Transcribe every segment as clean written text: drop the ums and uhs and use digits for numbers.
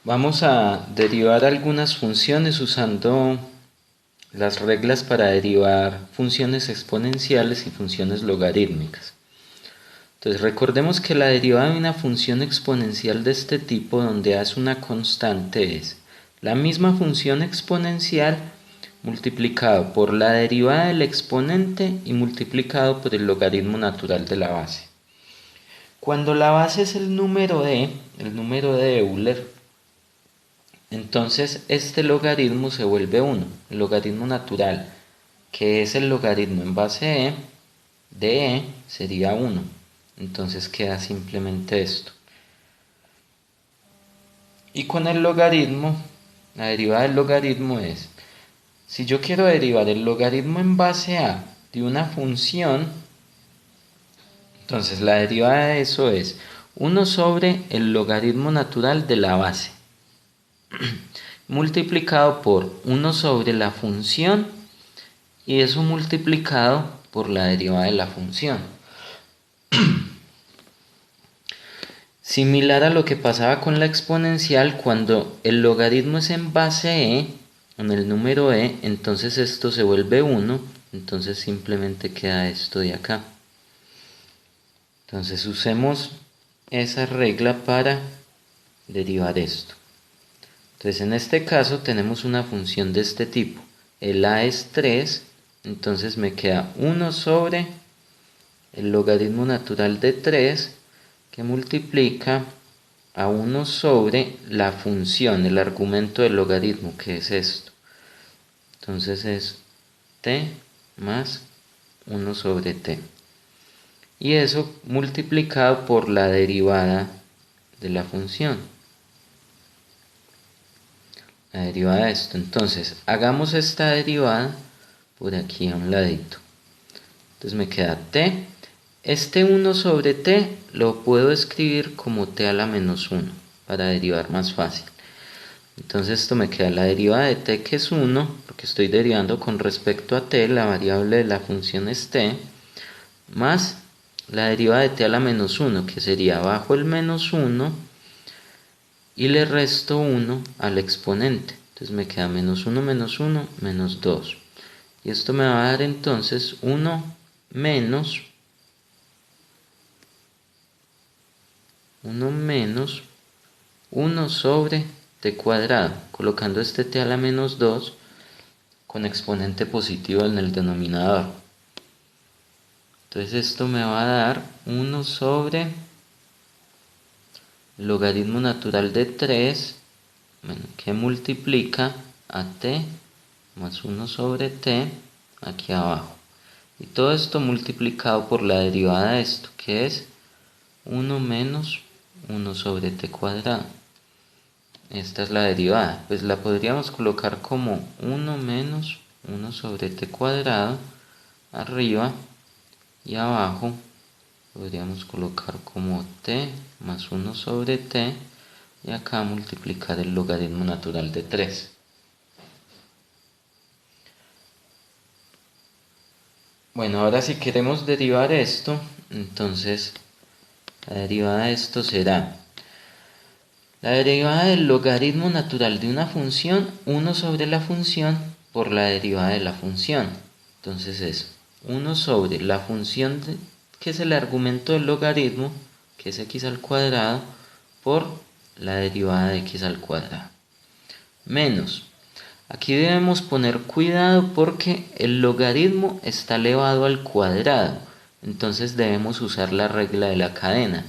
Vamos a derivar algunas funciones usando las reglas para derivar funciones exponenciales y funciones logarítmicas. Entonces recordemos que la derivada de una función exponencial de este tipo donde a es una constante es la misma función exponencial multiplicado por la derivada del exponente y multiplicado por el logaritmo natural de la base. Cuando la base es el número de Euler, entonces este logaritmo se vuelve 1, el logaritmo natural, que es el logaritmo en base de sería 1. Entonces queda simplemente esto. Y con el logaritmo, la derivada del logaritmo es, si yo quiero derivar el logaritmo en base a de una función, entonces la derivada de eso es 1 sobre el logaritmo natural de la base, multiplicado por 1 sobre la función y eso multiplicado por la derivada de la función. Similar a lo que pasaba con la exponencial, cuando el logaritmo es en base en el número entonces esto se vuelve 1, entonces simplemente queda esto de acá. Entonces usemos esa regla para derivar esto. Entonces en este caso tenemos una función de este tipo. El a es 3, entonces me queda 1 sobre el logaritmo natural de 3 que multiplica a 1 sobre la función, el argumento del logaritmo, que es esto. Entonces es t más 1 sobre t. Y eso multiplicado por la derivada de la función. La derivada de esto. Entonces hagamos esta derivada por aquí a un ladito. Entonces me queda t. Este 1 sobre t lo puedo escribir como t a la menos 1 para derivar más fácil. Entonces esto me queda la derivada de t, que es 1, porque estoy derivando con respecto a t, la variable de la función es t, más la derivada de t a la menos 1, que sería bajo el menos 1 y le resto 1 al exponente. Entonces me queda menos 1 menos 2. Y esto me va a dar entonces 1 menos 1 sobre t cuadrado, colocando este t a la menos 2 con exponente positivo en el denominador. Entonces esto me va a dar 1 sobre el logaritmo natural de 3, que multiplica a t más 1 sobre t aquí abajo. Y todo esto multiplicado por la derivada de esto, que es 1 menos 1 sobre t cuadrado. Esta es la derivada, pues la podríamos colocar como 1 menos 1 sobre t cuadrado arriba, y abajo podríamos colocar como t más 1 sobre t y acá multiplicar el logaritmo natural de 3. Bueno, ahora si queremos derivar esto, entonces la derivada de esto será la derivada del logaritmo natural de una función, 1 sobre la función por la derivada de la función. Entonces es 1 sobre la función que es el argumento del logaritmo, que es x al cuadrado, por la derivada de x al cuadrado. Menos, aquí debemos poner cuidado porque el logaritmo está elevado al cuadrado. Entonces debemos usar la regla de la cadena.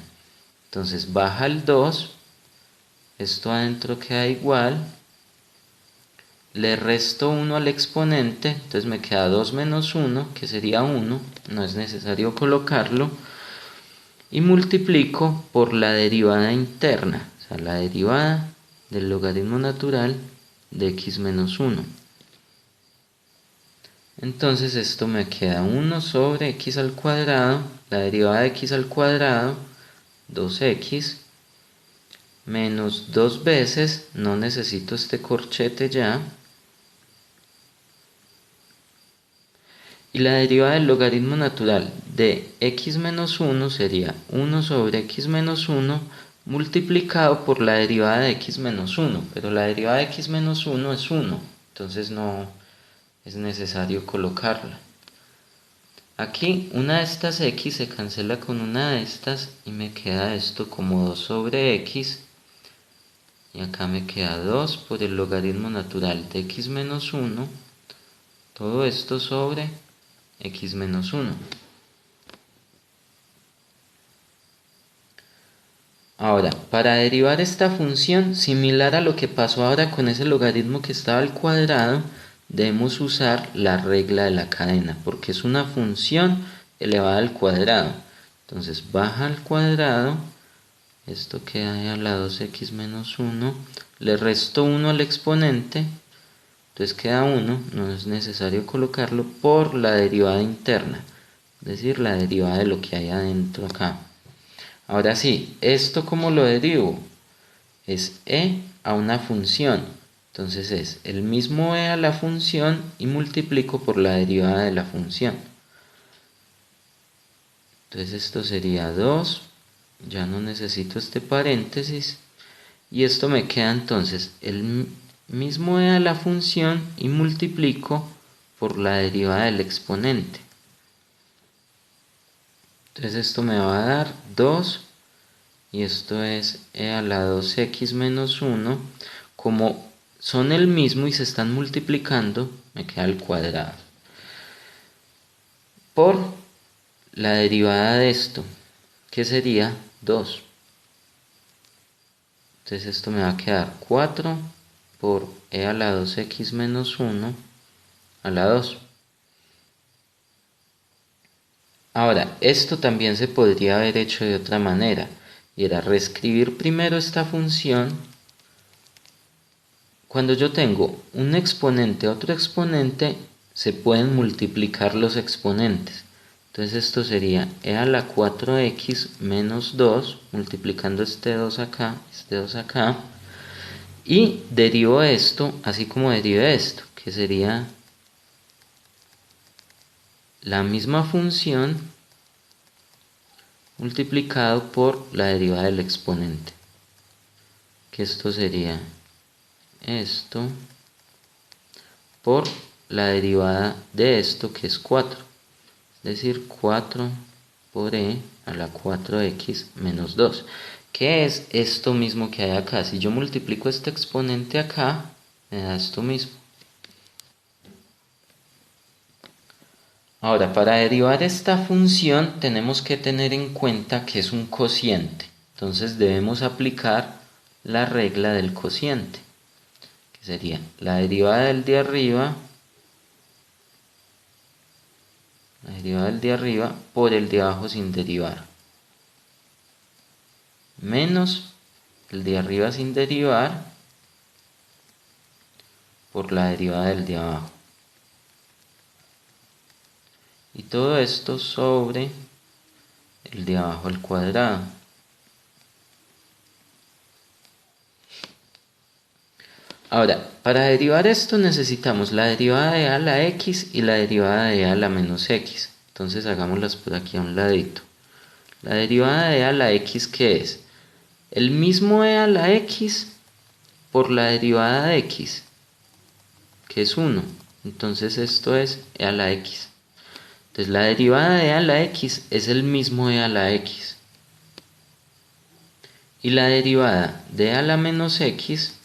Entonces baja el 2. Esto adentro queda igual, le resto 1 al exponente, entonces me queda 2 menos 1, que sería 1, no es necesario colocarlo, y multiplico por la derivada interna, o sea, la derivada del logaritmo natural de x menos 1. Entonces esto me queda 1 sobre x al cuadrado, la derivada de x al cuadrado, 2x, menos 2 veces, no necesito este corchete ya, y la derivada del logaritmo natural de x menos 1 sería 1 sobre x menos 1 multiplicado por la derivada de x menos 1, pero la derivada de x menos 1 es 1, entonces no es necesario colocarla. Aquí una de estas x se cancela con una de estas y me queda esto como 2 sobre x, y acá me queda 2 por el logaritmo natural de x menos 1, todo esto sobre x menos 1. Ahora, para derivar esta función, similar a lo que pasó ahora con ese logaritmo que estaba al cuadrado, debemos usar la regla de la cadena, porque es una función elevada al cuadrado. Entonces baja al cuadrado, esto queda ahí a la 2x menos 1, le resto 1 al exponente, entonces queda 1, no es necesario colocarlo, por la derivada interna, es decir, la derivada de lo que hay adentro acá. Ahora sí, ¿esto cómo lo derivo? Es e a una función. Entonces es el mismo e a la función y multiplico por la derivada de la función. Entonces esto sería 2. Ya no necesito este paréntesis. Y esto me queda entonces el mismo e a la función y multiplico por la derivada del exponente. Entonces esto me va a dar 2. Y esto es e a la 2x menos 1, como son el mismo y se están multiplicando, me queda al cuadrado, por la derivada de esto, que sería 2. Entonces esto me va a quedar 4 por e a la 2x menos 1 a la 2. Ahora, esto también se podría haber hecho de otra manera, y era reescribir primero esta función. Cuando yo tengo un exponente, otro exponente, se pueden multiplicar los exponentes. Entonces esto sería e a la 4x menos 2, multiplicando este 2 acá, y derivo esto, así como derive esto, que sería la misma función multiplicado por la derivada del exponente, que esto sería esto por la derivada de esto, que es 4, es decir, 4 por e a la 4x menos 2, que es esto mismo que hay acá. Si yo multiplico este exponente acá, me da esto mismo. Ahora, para derivar esta función tenemos que tener en cuenta que es un cociente, entonces debemos aplicar la regla del cociente, que sería la derivada del de arriba por el de abajo sin derivar, menos el de arriba sin derivar por la derivada del de abajo. Y todo esto sobre el de abajo al cuadrado. Ahora, para derivar esto necesitamos la derivada de a a la x y la derivada de a a la menos x. Entonces hagámoslas por aquí a un ladito. La derivada de a a la x, ¿qué es? El mismo e a la x por la derivada de x, que es 1. Entonces esto es e a la x. Entonces la derivada de e a la x es el mismo e a la x. Y la derivada de e a la menos x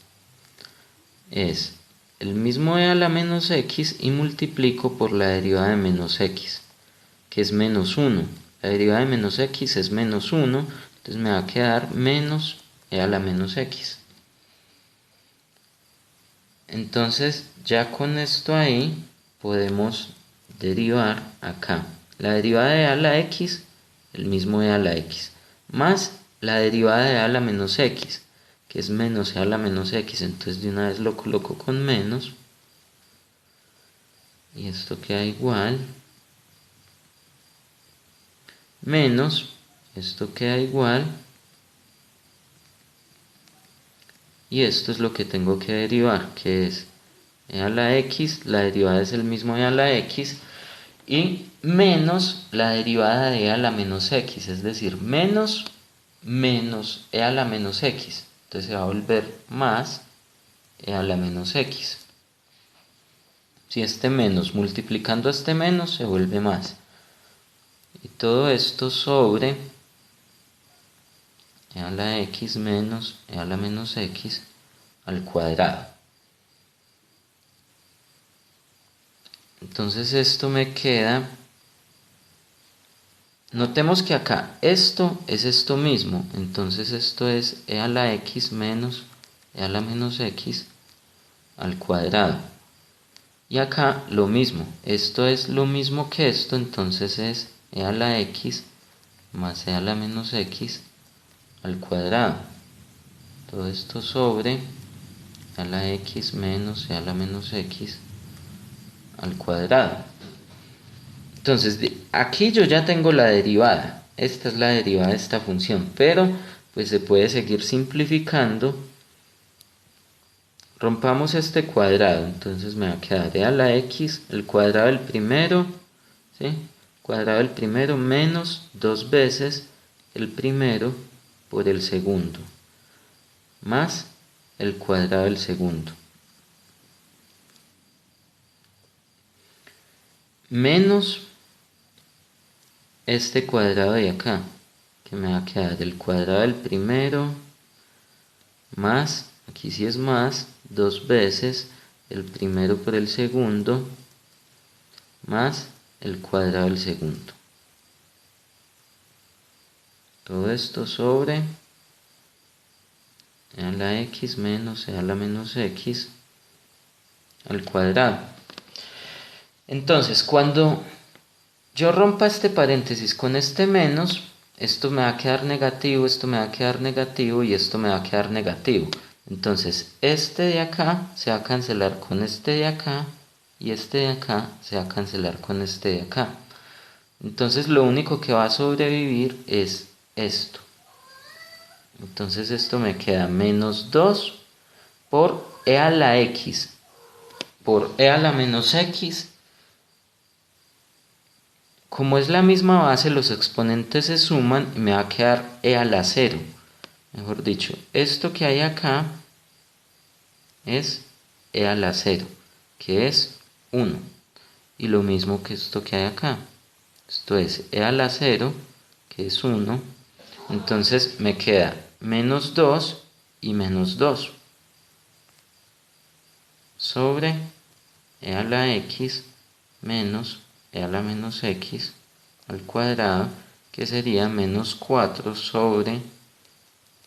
es el mismo e a la menos x y multiplico por la derivada de menos x, que es menos 1. La derivada de menos x es menos 1, entonces me va a quedar menos e a la menos x. Entonces ya con esto ahí podemos derivar acá la derivada de a la x, el mismo e a la x, más la derivada de a la menos x, que es menos e a la menos x. Entonces de una vez lo coloco con menos, y esto queda igual, menos, esto queda igual, y esto es lo que tengo que derivar, que es e a la x, la derivada es el mismo e a la x, y menos la derivada de e a la menos x, es decir, menos menos e a la menos x. Entonces se va a volver más e a la menos x. Si este menos multiplicando a este menos se vuelve más. Y todo esto sobre e a la x menos e a la menos x al cuadrado. Entonces esto me queda, notemos que acá esto es esto mismo, entonces esto es e a la x menos e a la menos x al cuadrado. Y acá lo mismo, esto es lo mismo que esto, entonces es e a la x más e a la menos x al cuadrado. Todo esto sobre e a la x menos e a la menos x al cuadrado. Entonces aquí yo ya tengo la derivada. Esta es la derivada de esta función, pero pues se puede seguir simplificando. Rompamos este cuadrado, entonces me va a quedar e a la x, el cuadrado del primero, ¿sí? Cuadrado del primero menos 2 veces el primero por el segundo, más el cuadrado del segundo. Menos este cuadrado de acá, que me va a quedar el cuadrado del primero, más, aquí sí es más, 2 veces el primero por el segundo, más el cuadrado del segundo. Todo esto sobre e a la x menos e a la menos x al cuadrado. Entonces, cuando yo rompa este paréntesis con este menos, esto me va a quedar negativo, esto me va a quedar negativo y esto me va a quedar negativo. Entonces, este de acá se va a cancelar con este de acá y este de acá se va a cancelar con este de acá. Entonces, lo único que va a sobrevivir es esto. Entonces, esto me queda menos 2 por e a la x por e a la menos x. Como es la misma base, los exponentes se suman y me va a quedar e a la 0. Mejor dicho, esto que hay acá es e a la 0, que es 1. Y lo mismo que esto que hay acá. Esto es e a la 0, que es 1. Entonces me queda menos 2 y menos 2 sobre e a la x menos e a la menos x al cuadrado, que sería menos 4 sobre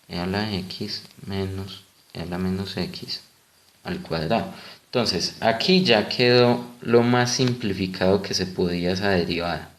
e a la x menos e a la menos x al cuadrado. Entonces aquí ya quedó lo más simplificado que se podía esa derivada.